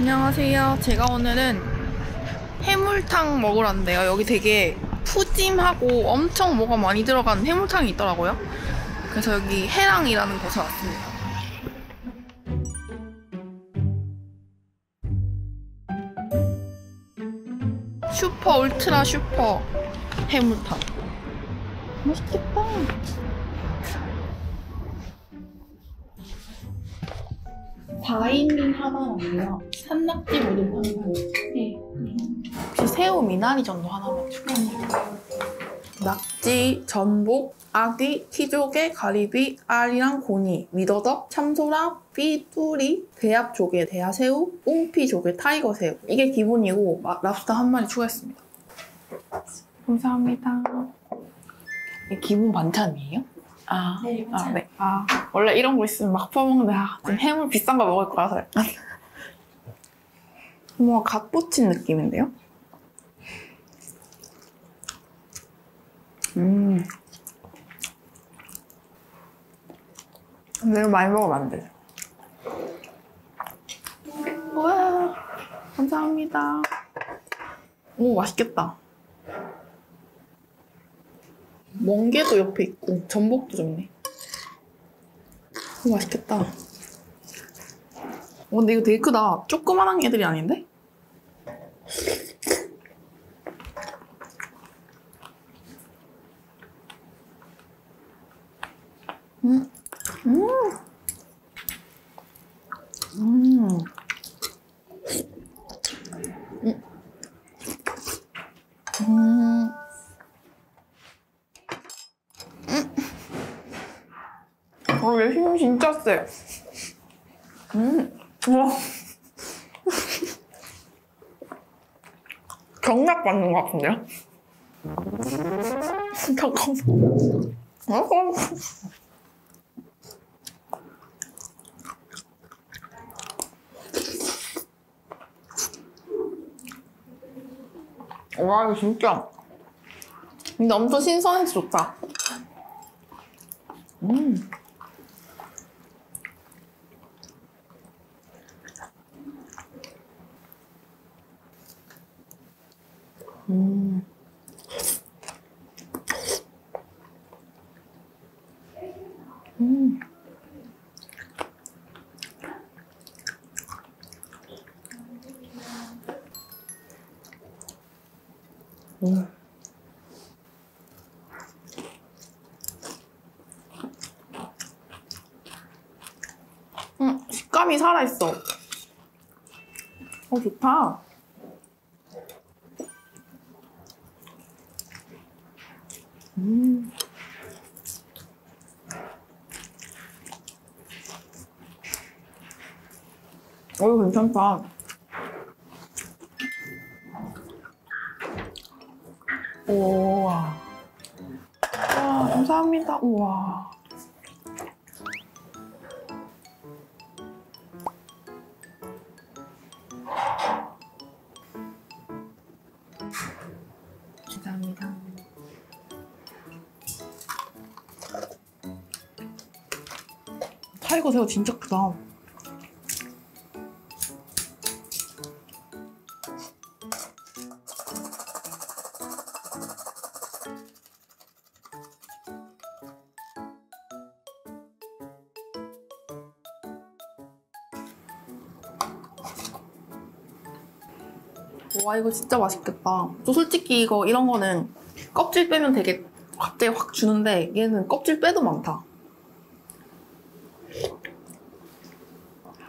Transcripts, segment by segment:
안녕하세요. 제가 오늘은 해물탕 먹으러 왔는데요. 여기 되게 푸짐하고 엄청 뭐가 많이 들어간 해물탕이 있더라고요. 그래서 여기 해랑이라는 곳에 왔습니다. 슈퍼 울트라 슈퍼 해물탕. 맛있겠다. 바이민 하나랑요. 산낙지 모듬 하나. 네. 혹시 새우 미나리 전도 하나만 추가해주세요. 낙지, 전복, 아귀, 키조개, 가리비, 알이랑 고니, 미더덕, 참소라, 삐뚜리, 대합조개, 대하새우, 뽕피조개, 타이거새우. 이게 기본이고 랍스터 한 마리 추가했습니다. 감사합니다. 이게 기본 반찬이에요? 네, 네. 원래 이런 거 있으면 막 퍼먹는데, 지금 해물 비싼 거 먹을 거라서 약간. 뭔가 갓 부친 느낌인데요? 근데 이거 많이 먹으면 안 돼. 와, 감사합니다. 오, 맛있겠다. 멍게도 옆에 있고 전복도 좋네. 맛있겠다. 근데 이거 되게 크다. 조그만한 애들이 아닌데? 얘 힘 진짜 세. 우와. 경락 받는 것 같은데요? 잠깐만. 와, 이거 진짜. 근데 엄청 신선해서 좋다. 식감이 살아있어. 좋다. 이거 괜찮다. 우와. 와, 감사합니다. 우와. 감사합니다. 타이거 새우 진짜 크다. 와, 이거 진짜 맛있겠다. 저 솔직히 이런 거는 껍질 빼면 되게 갑자기 확 주는데 얘는 껍질 빼도 많다.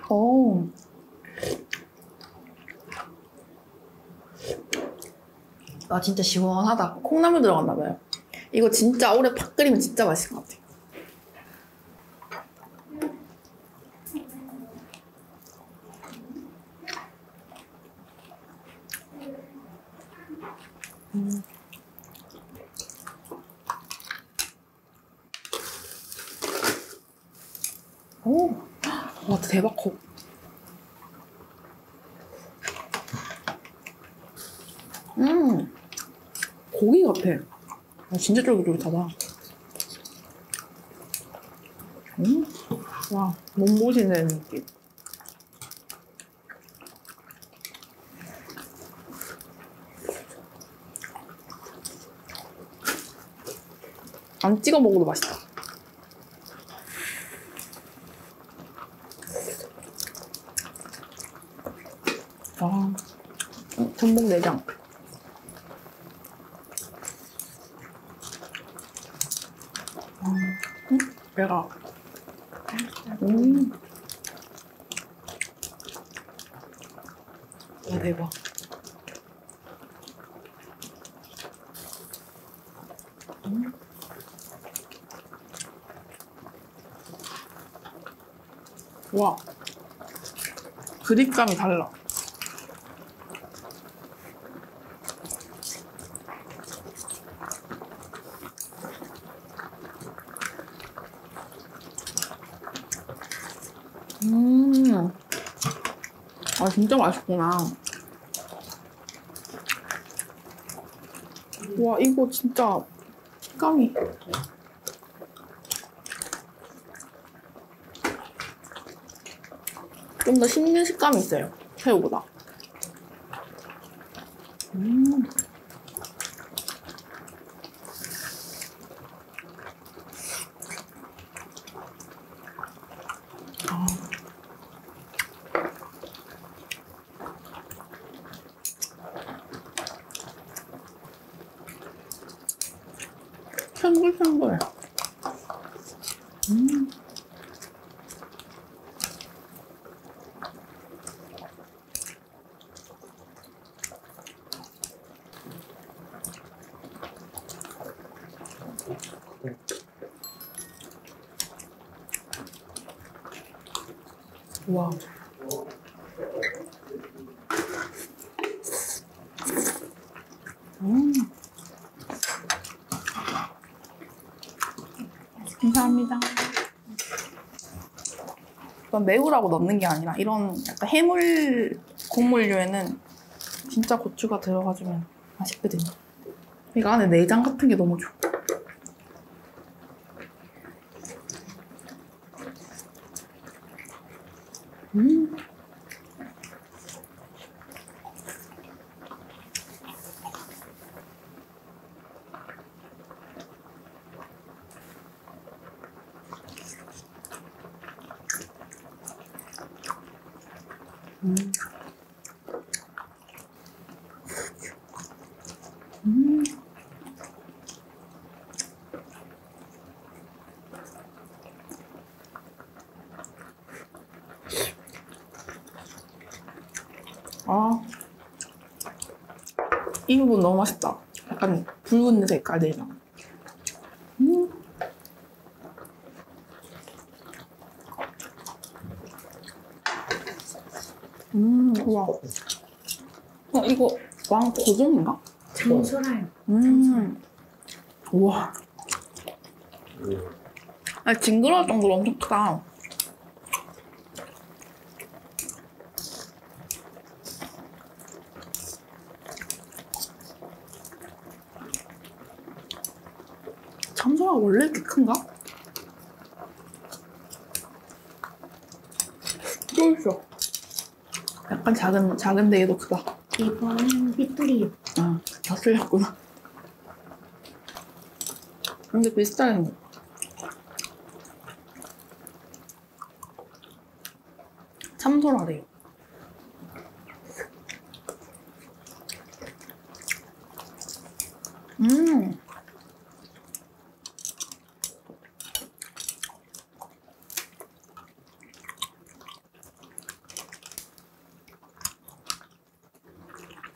오. 진짜 시원하다. 콩나물 들어갔나봐요. 이거 진짜 오래 팍 끓이면 진짜 맛있을 것 같아. 오, 와, 대박 커. 고기 같아. 진짜 쫄깃쫄깃하다. 와, 몸보신되는 느낌. 안 찍어 먹어도 맛있다. 와, 전복 내장. 배가. 와, 대박. 와, 그립감이 달라. 아, 진짜 맛있구나. 와, 이거 진짜 식감이. 좀 더 씹는 식감이 있어요, 새우보다. 탱글탱글. 와. 감사합니다. 이건 매우라고 넣는 게 아니라 이런 약간 해물 국물류에는 진짜 고추가 들어가주면 맛있거든요. 이거 안에 내장 같은 게 너무 좋아. 아, 이 부분 너무 맛있다. 약간 붉은 색깔 내장. 우와. 이거 왕고등인가? 장소라요. 우와. 아, 징그러울 정도로 엄청 크다. 참소가 원래 이렇게 큰가? 또 있어. 약간 작은데 얘도 크다. 이거는 삐뚤이요. 아, 다 틀렸구나. 근데 비슷하게 생겼다. 참소라래요.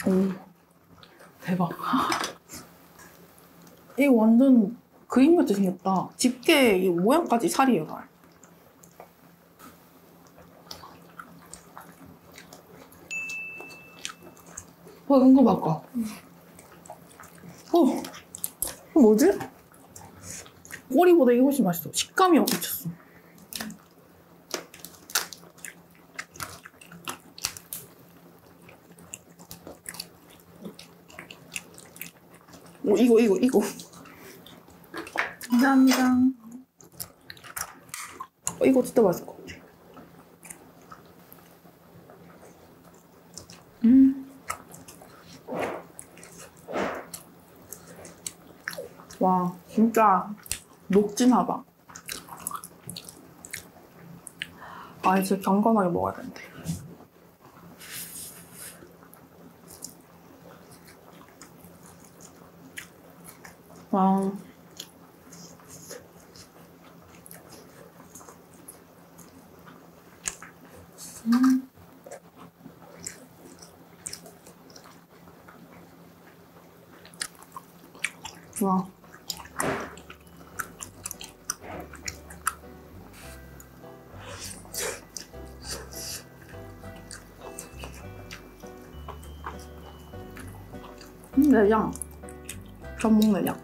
오, 대박. 이거 완전 그림같이 생겼다. 집게 이 모양까지 살이에요, 살. 이거 바꿔. 이거 뭐지? 꼬리보다 이게 훨씬 맛있어. 식감이 미쳤어. 이거. 감사합니다. 이거 진짜 맛있을 것 같아. 와, 진짜 녹진하다. 아, 이제 경건하게 먹어야 되는데. 와. 와. 내장. 전복 내장.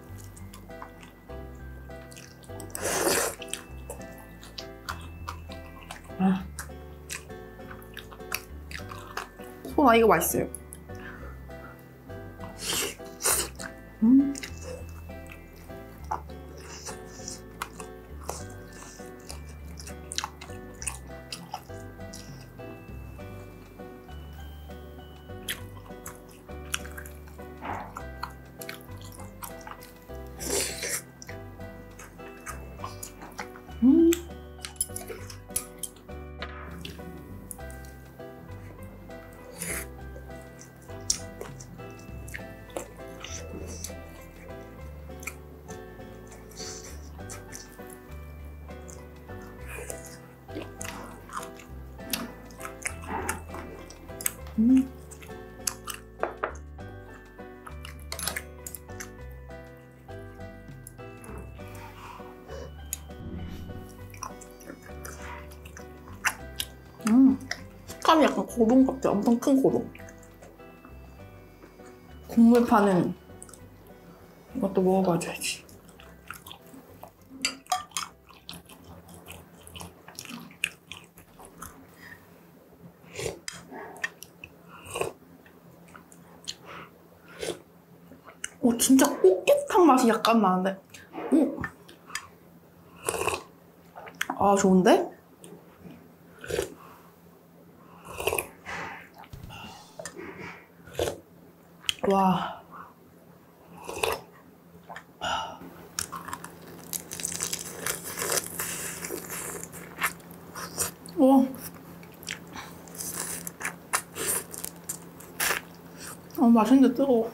소나 이거 맛있어요. 식감이 약간 고동 같아. 엄청 큰 고동. 국물 파는 이것도 먹어봐줘야지. 오, 진짜 꽃게탕 맛이 약간 나는데. 오. 아, 좋은데? 와. 와. 맛있는데 뜨거워.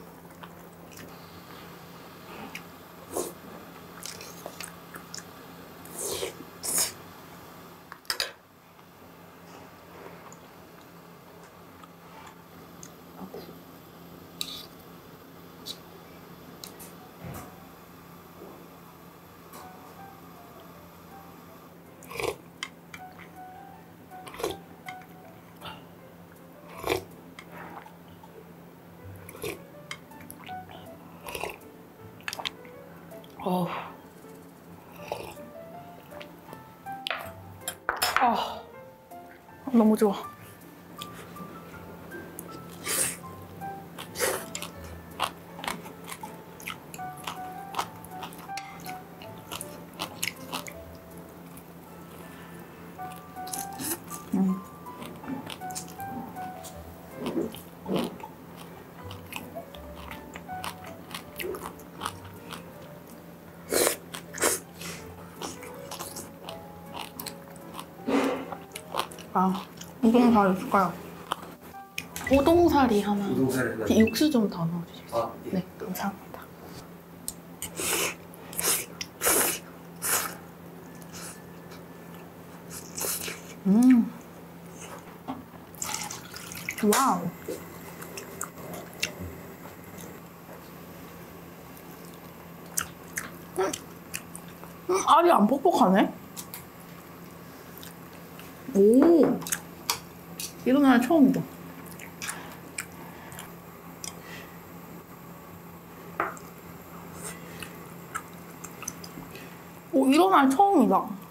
너무 좋아. 아, 우동사리 줄까요? 우동사리 하나. 육수 좀 더 넣어주세요. 아, 예. 네, 감사합니다. 와우. 알이 안 뻑뻑하네? 오, 이런 알 처음이다. 오, 이런 알 처음이다.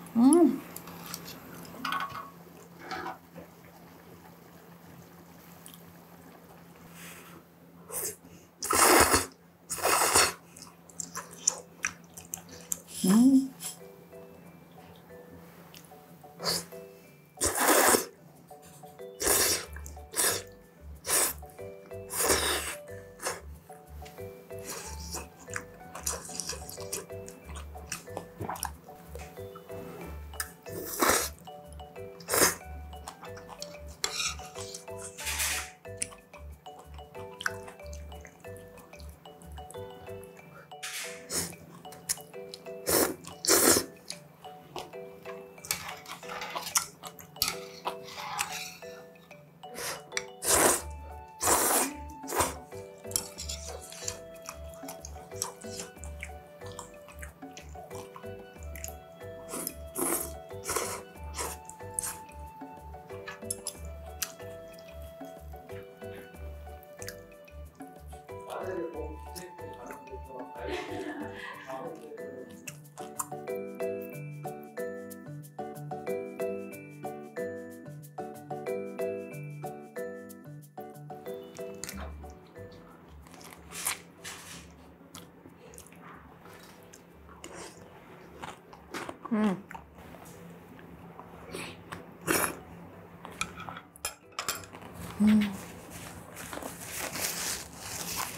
음.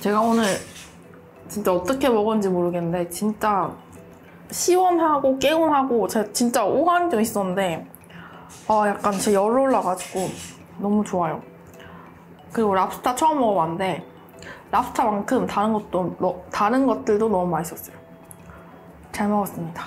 제가 오늘 진짜 어떻게 먹었는지 모르겠는데 진짜 시원하고 개운하고 제가 진짜 오한이 좀 있었는데 약간 제 열 올라가지고 너무 좋아요. 그리고 랍스타 처음 먹어봤는데 랍스타만큼 다른 것들도 너무 맛있었어요. 잘 먹었습니다.